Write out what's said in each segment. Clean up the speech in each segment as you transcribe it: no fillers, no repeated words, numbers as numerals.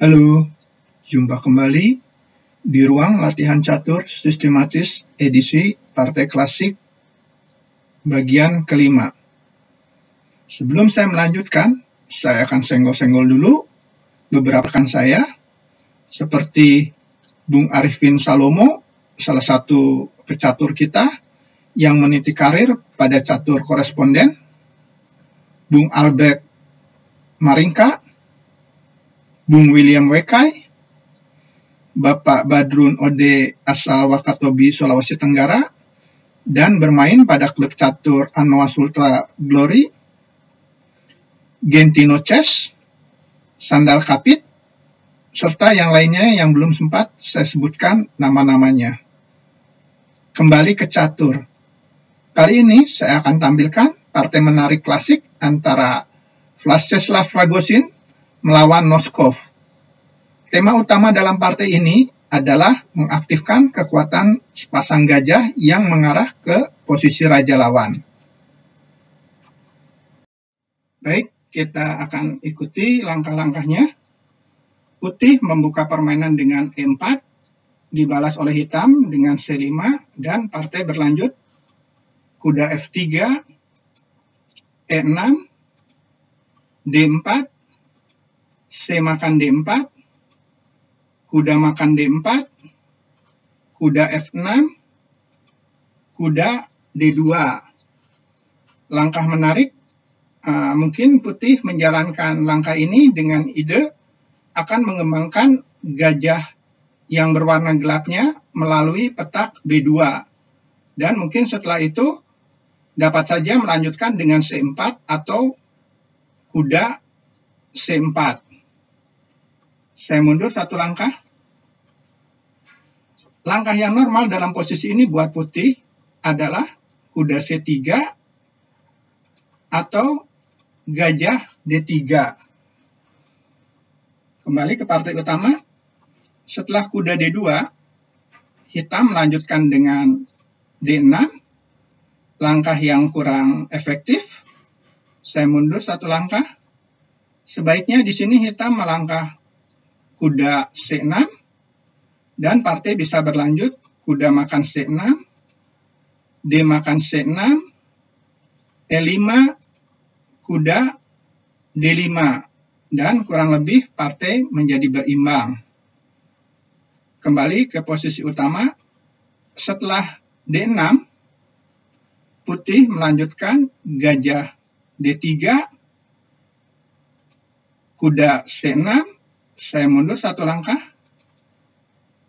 Halo, jumpa kembali di ruang latihan catur sistematis edisi Partai Klasik bagian kelima. Sebelum saya melanjutkan, saya akan senggol-senggol dulu beberapa rekan saya, seperti Bung Arifin Salomo, salah satu pecatur kita yang meniti karir pada catur koresponden, Bung Albert Maringka, Bung William Wekai, Bapak Badrun Ode asal Wakatobi, Sulawesi Tenggara, dan bermain pada klub catur Anoa Sultra Glory, Gentino Chess, Sandal Kapit, serta yang lainnya yang belum sempat saya sebutkan nama-namanya. Kembali ke catur. Kali ini saya akan tampilkan partai menarik klasik antara Vladislav Ragozin melawan Noskov. Tema utama dalam partai ini adalah mengaktifkan kekuatan sepasang gajah yang mengarah ke posisi raja lawan. Baik, kita akan ikuti langkah-langkahnya. Putih membuka permainan dengan E4, dibalas oleh hitam dengan C5, dan partai berlanjut kuda F3, E6, D4, C makan D4, kuda makan D4, kuda F6, kuda D2. Langkah menarik, mungkin putih menjalankan langkah ini dengan ide akan mengembangkan gajah yang berwarna gelapnya melalui petak B2. Dan mungkin setelah itu dapat saja melanjutkan dengan C4 atau kuda C4. Saya mundur satu langkah. Langkah yang normal dalam posisi ini buat putih adalah kuda C3 atau gajah D3. Kembali ke partai utama. Setelah kuda D2, hitam melanjutkan dengan D6. Langkah yang kurang efektif. Saya mundur satu langkah. Sebaiknya di sini hitam melangkah kuda C6, dan partai bisa berlanjut kuda makan C6, D makan C6, E5, kuda D5, dan kurang lebih partai menjadi berimbang. Kembali ke posisi utama. Setelah D6, putih melanjutkan gajah D3, kuda C6, saya mundur satu langkah.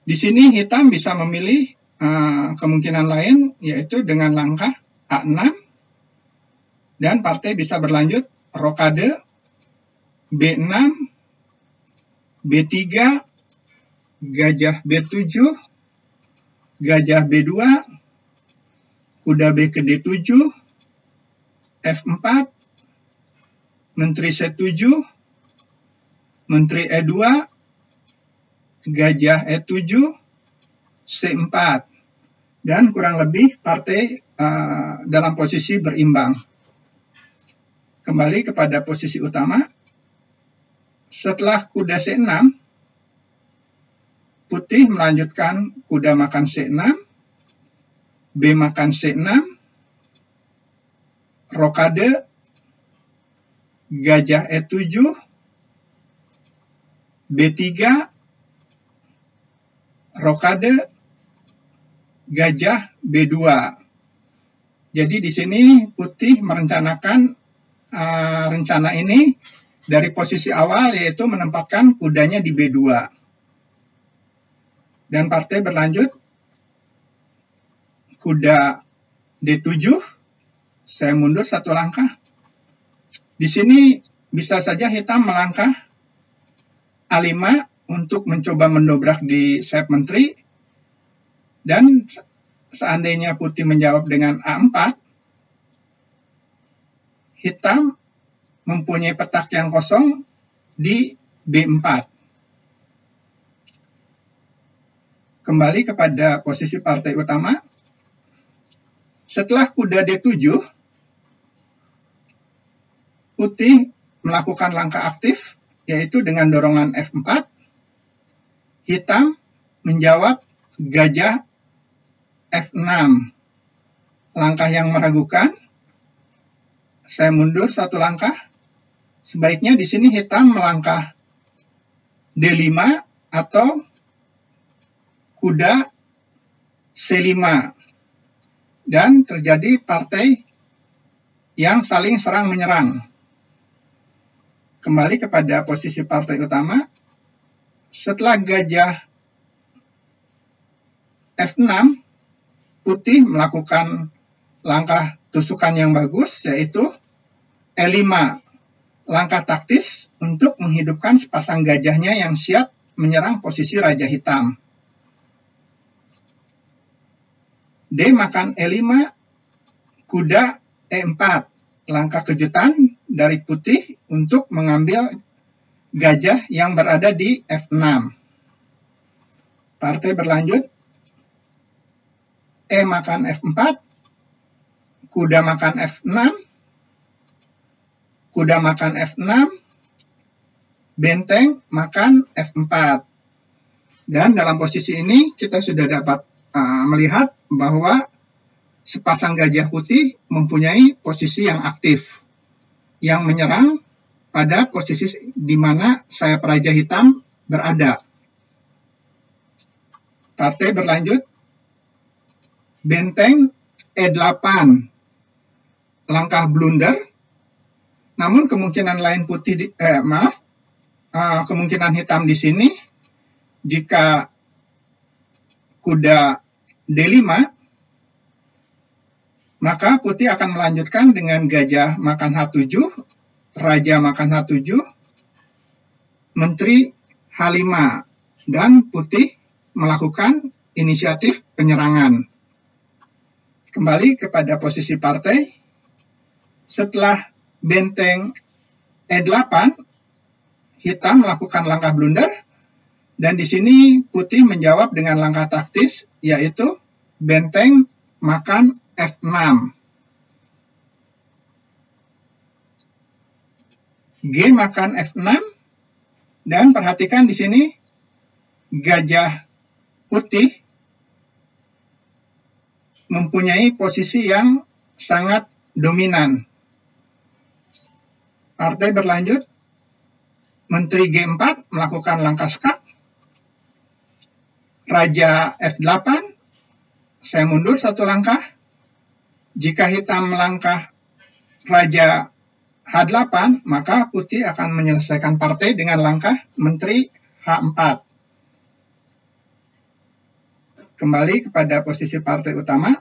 Di sini hitam bisa memilih kemungkinan lain, yaitu dengan langkah A6, dan partai bisa berlanjut rokade B6, B3, gajah B7, gajah B2, kuda B ke D7, F4, menteri C7, menteri E2, gajah E7, C4, dan kurang lebih partai dalam posisi berimbang. Kembali kepada posisi utama. Setelah kuda C6, putih melanjutkan kuda makan C6, B makan C6, rokade, gajah E7, B3, rokade, gajah B2. Jadi di sini putih merencanakan rencana ini dari posisi awal, yaitu menempatkan kudanya di B2. Dan partai berlanjut kuda D7. Saya mundur satu langkah. Di sini bisa saja hitam melangkah A5 untuk mencoba mendobrak di sayap menteri, dan seandainya putih menjawab dengan A4, hitam mempunyai petak yang kosong di B4. Kembali kepada posisi partai utama. Setelah kuda D7, putih melakukan langkah aktif, yaitu dengan dorongan F4, hitam menjawab gajah F6. Langkah yang meragukan, saya mundur satu langkah. Sebaiknya di sini hitam melangkah D5 atau kuda C5. Dan terjadi partai yang saling serang menyerang. Kembali kepada posisi partai utama. Setelah gajah F6, putih melakukan langkah tusukan yang bagus, yaitu E5, langkah taktis untuk menghidupkan sepasang gajahnya yang siap menyerang posisi raja hitam. D makan E5, kuda E4, langkah kejutan dari putih untuk mengambil gajah yang berada di F6. Partai berlanjut, E makan F4, kuda makan F6, kuda makan F6, benteng makan F4. Dan dalam posisi ini kita sudah dapat melihat bahwa sepasang gajah putih mempunyai posisi yang aktif, yang menyerang pada posisi di mana sayap raja hitam berada. Partai berlanjut, benteng E8, langkah blunder. Namun kemungkinan lain putih, kemungkinan hitam di sini jika kuda D5, maka putih akan melanjutkan dengan gajah makan H7, raja makan H7, menteri H5, dan putih melakukan inisiatif penyerangan. Kembali kepada posisi partai. Setelah benteng E8, hitam melakukan langkah blunder, dan di sini putih menjawab dengan langkah taktis, yaitu benteng makan F6. G makan F6, dan perhatikan di sini gajah putih mempunyai posisi yang sangat dominan. Partai berlanjut, menteri G4 melakukan langkah skak, raja F8, saya mundur satu langkah. Jika hitam melangkah raja H8, maka putih akan menyelesaikan partai dengan langkah menteri H4. Kembali kepada posisi partai utama.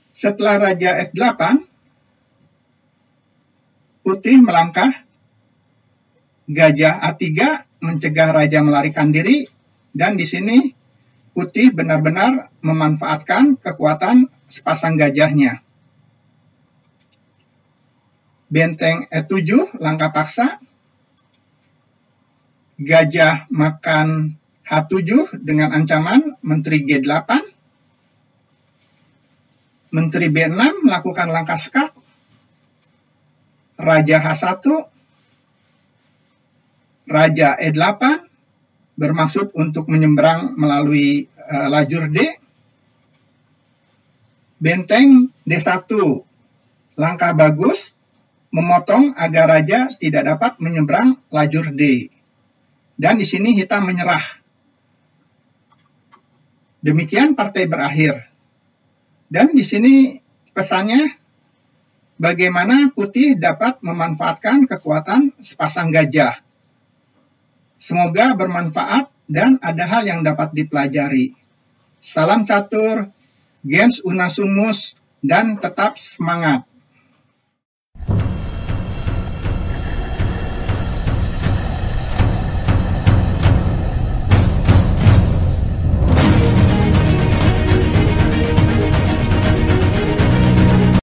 Setelah raja F8, putih melangkah gajah A3 mencegah raja melarikan diri, dan di sini putih benar-benar memanfaatkan kekuatan sepasang gajahnya. Benteng E7, langkah paksa. Gajah makan H7 dengan ancaman menteri G8. Menteri B6 melakukan langkah skak. Raja H1. Raja E8 bermaksud untuk menyeberang melalui lajur D. Benteng D1, langkah bagus, memotong agar raja tidak dapat menyeberang lajur D. Dan di sini hitam menyerah. Demikian partai berakhir. Dan di sini pesannya, bagaimana putih dapat memanfaatkan kekuatan sepasang gajah. Semoga bermanfaat dan ada hal yang dapat dipelajari. Salam catur, gens unasumus, dan tetap semangat.